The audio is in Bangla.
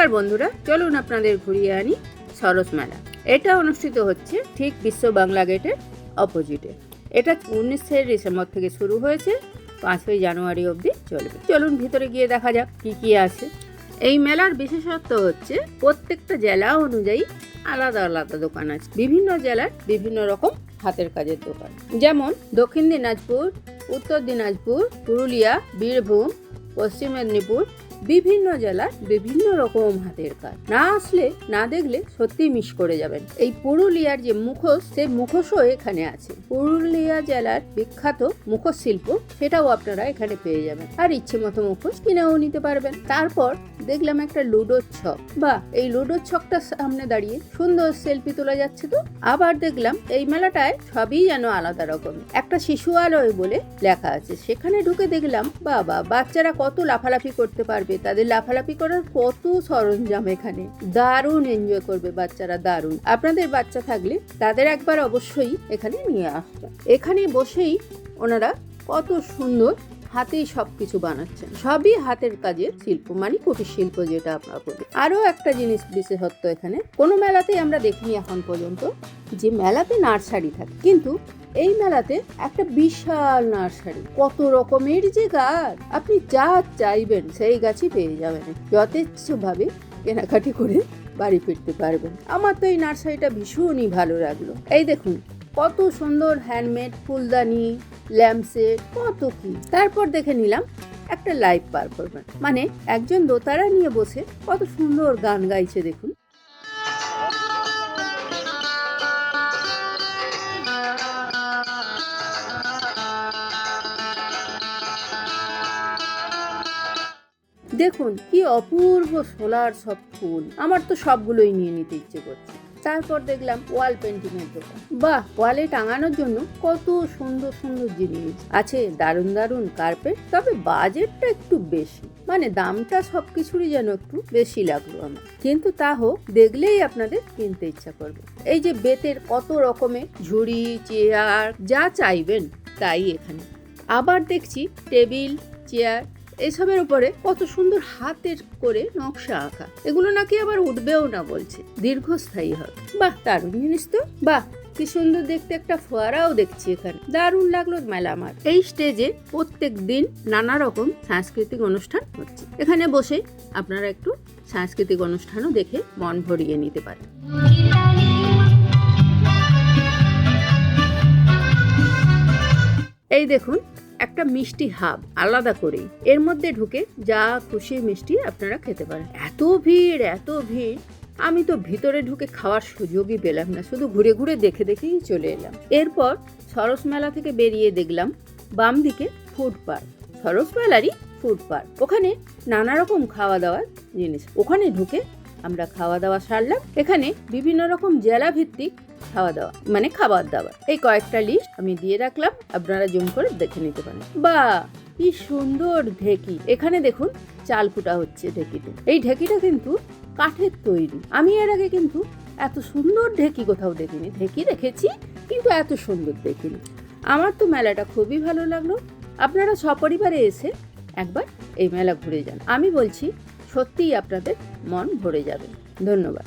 নমস্কার বন্ধুরা, চলুন আপনাদের ঘুরিয়ে আনি সরস মেলা। এটা অনুষ্ঠিত হচ্ছে ঠিক বিশ্ব বাংলা গেটের অপোজিটে। এটা 19শে ডিসেম্বর থেকে শুরু হয়েছে, 5ই জানুয়ারি অবধি চলবে। চলুন ভিতরে গিয়ে দেখা যাক কি কি আছে। এই মেলার বিশেষত্ব হচ্ছে প্রত্যেকটা জেলা অনুযায়ী আলাদা আলাদা দোকান আছে। বিভিন্ন জেলার বিভিন্ন রকম হাতের কাজের দোকান, যেমন দক্ষিণ দিনাজপুর, উত্তর দিনাজপুর, পুরুলিয়া, বীরভূম, পশ্চিম মেদিনীপুর, বিভিন্ন জেলার বিভিন্ন রকম হাতের কাজ। না আসলে না দেখলে সত্যি মিস করে যাবেন। এই পুরুলিয়ার যে মুখোশ, সেই মুখোশও এখানে আছে। পুরুলিয়া জেলার বিখ্যাত মুখোশ শিল্প, সেটাও আপনারা এখানে পেয়ে যাবেন। আর ইচ্ছে মতো মুখোশ কিনেও নিতে পারবেন। তারপর দেখলাম একটা লুডোর ছক। বা এই লুডোর ছকটা সামনে দাঁড়িয়ে সুন্দর সেলফি তোলা যাচ্ছে। তো আবার দেখলাম এই মেলাটায় সবই যেন আলাদা রকম। একটা শিশুয়ালয় বলে লেখা আছে, সেখানে ঢুকে দেখলাম বাবা, বাচ্চারা কত লাফালাফি করতে পারবে। তাদের লাফালাফি করার কত সরঞ্জাম এখানে। দারুণ এনজয় করবে বাচ্চারা, দারুণ। আপনাদের বাচ্চা থাকলে তাদের একবার অবশ্যই এখানে নিয়ে আসবেন। এখানে বসেই ওনারা কত সুন্দর হাতেই সবকিছু বানাচ্ছেন। সবই হাতের কাজের শিল্প, মানে কুটির শিল্প যেটা আমরা বলি। আরো একটা জিনিস বিশেষত্ব, এখানে কোনো মেলাতেই আমরা দেখিনি এখন পর্যন্ত যে মেলাতে নার্সারি থাকে, কিন্তু এই মেলাতে একটা বিশাল নার্সারি। কত রকমের যে গাছ, আপনি যা চাইবেন সেই গাছই পেয়ে যাবেন। যথেচ্ছভাবে কেনাকাটি করে বাড়ি ফিরতে পারবেন। আমার তো এই নার্সারিটা ভীষণই ভালো লাগলো। এই দেখুন কত সুন্দর হ্যান্ডমেড ফুলদানি, ল্যাম্পসেট, কত কি। তারপর দেখে নিলাম একটা লাইভ পারফরম্যান্স, মানে একজন দোতারা নিয়ে বসে কত সুন্দর গান গাইছে। দেখুন দেখুন কি অপূর্ব সোলার সব ফুল। আমার তো সবগুলোই নিয়ে নিতে ইচ্ছে করছে। তারপর দেখলাম ওয়াল পেন্টিং এর দোকান। বাহ, ওয়ালে টাঙানোর জন্য কত সুন্দর সুন্দর জিনিস আছে। দারুণ দারুণ কার্পেট। তবে বাজেটটা একটু বেশি, মানে দামটা সবকিছুরই যেন একটু বেশি লাগলো আমার। কিন্তু তা হোক, দেখলেই আপনাদের কিনতে ইচ্ছা করবে। এই যে বেতের কত রকমের ঝুড়ি, চেয়ার, যা চাইবেন তাই এখানে। আবার দেখছি টেবিল, চেয়ার, এসবের উপরে কত সুন্দর হাতের করে নকশা আঁকা। এগুলো নাকি আবার উঠবেও না বলছে, দীর্ঘস্থায়ী হবে। বাহ, দারুণ জিনিস তো। বাহ, কি সুন্দর দেখতে একটা ফোয়ারাও দেখছি এখানে। দারুণ লাগলো মেলা আমার। এই স্টেজে প্রত্যেক দিন নানা রকম সাংস্কৃতিক অনুষ্ঠান হচ্ছে। এখানে বসে আপনারা একটু সাংস্কৃতিক অনুষ্ঠানও দেখে মন ভরিয়ে নিতে পারেন। এই দেখুন একটা মিষ্টি হাব আলাদা করেই, এর মধ্যে ঢুকে যা খুশি মিষ্টি আপনারা খেতে পারেন। এত ভিড়, এত ভিড়, আমি তো ভিতরে ঢুকে খাওয়ার সুযোগই পেলাম না, শুধু ঘুরে ঘুরে দেখে দেখেই চলে এলাম। এরপর সরস মেলা থেকে বেরিয়ে দেখলাম বাম দিকে ফুড পার্ক। সরস মেলারই ফুড পার্ক, ওখানে নানা রকম খাওয়া দাওয়ার জিনিস। ওখানে ঢুকে আমরা খাওয়া দাওয়া সারলাম। এখানে বিভিন্ন রকম জেলা ভিত্তিক খাওয়া দাওয়া, মানে খাবার দাবার। এই কয়েকটা লিস্ট আমি দিয়ে রাখলাম, আপনারা জুম করে দেখে নিতে পারেন। বাহ, কি সুন্দর ঢেকি। এখানে দেখুন চাল কুটা হচ্ছে ঢেকিতে। এই ঢেকিটা কিন্তু কাঠের তৈরি। আমি এর আগে কিন্তু এত সুন্দর ঢেকি কোথাও দেখিনি। ঢেকি দেখেছি কিন্তু এত সুন্দর দেখিনি। আমার তো মেলাটা খুবই ভালো লাগলো। আপনারা সপরিবারে এসে একবার এই মেলা ঘুরে যান। আমি বলছি সত্যিই আপনাদের মন ভরে যাবে। ধন্যবাদ।